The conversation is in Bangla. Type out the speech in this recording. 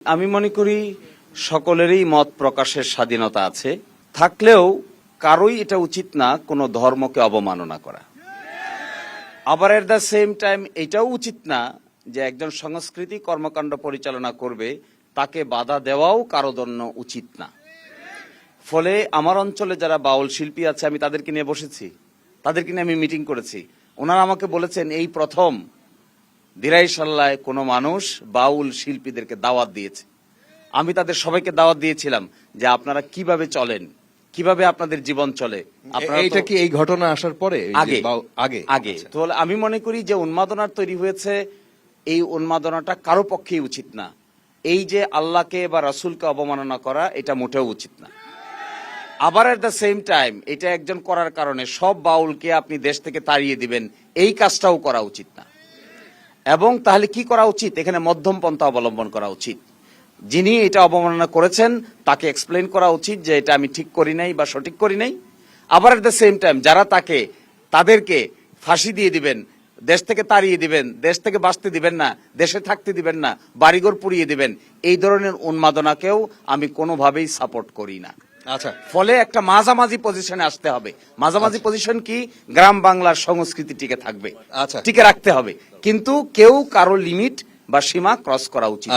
আমি মনে করি সকলেরই মত প্রকাশের স্বাধীনতা আছে, থাকলেও কারোই এটা উচিত না কোনো ধর্মকে অবমাননা করা। আবার এট দ্য সেম টাইম এটাও উচিত না যে একজন সংস্কৃতি কর্মকাণ্ড পরিচালনা করবে তাকে বাধা দেওয়াও কারো জন্য উচিত না। ফলে আমার অঞ্চলে যারা বাউল শিল্পী আছে আমি তাদেরকে নিয়ে বসেছি, তাদেরকে নিয়ে আমি মিটিং করেছি। ওনারা আমাকে বলেছেন এই প্রথম দিরাইশাল্লায় কোনো মানুষ বাউল শিল্পীদেরকে দাওয়াত দিয়েছে। আমি তাদের সবাইকে দাওয়াত দিয়েছিলাম যে আপনারা কিভাবে চলেন, কিভাবে আপনাদের জীবন চলে। এইটা কি এই ঘটনা আসার পরে? আগে আগে আগে তো আমি মনে করি যে উন্মাদনার তৈরি হয়েছে, এই উন্মাদনাটা কারো পক্ষেই উচিত না। এই যে আল্লাহকে বা রাসূলকে অবমাননা করা, এটা মোটেও উচিত না। আবার এট দ্য সেম টাইম এটা একজন করার কারণে সব বাউলকে আপনি দেশ থেকে তাড়িয়ে দিবেন, এই কাজটাও করা উচিত না। এবং তাহলে কি করা উচিত? এখানে মধ্যম পন্থা অবলম্বন করা উচিত। যিনি এটা অবমাননা করেছেন তাকে এক্সপ্লেন করা উচিত যে এটা আমি ঠিক করি নাই বা সঠিক করি নাই। আবার এট দ্য সেম টাইম যারা তাদেরকে ফাঁসি দিয়ে দিবেন, দেশ থেকে তাড়িয়ে দিবেন, দেশ থেকে বাঁচতে দিবেন না, দেশে থাকতে দিবেন না, বাড়িঘর পুড়িয়ে দিবেন, এই ধরনের উন্মাদনাকেও আমি কোনোভাবেই সাপোর্ট করি না। আচ্ছা, ফলে একটা মাঝামাঝি পজিশনে আসতে হবে। মাঝামাঝি পজিশন কি? গ্রাম বাংলার সংস্কৃতি টিকে থাকবে, আচ্ছা, টিকে রাখতে হবে, কিন্তু কেউ কারো লিমিট বা সীমা ক্রস করা উচিত।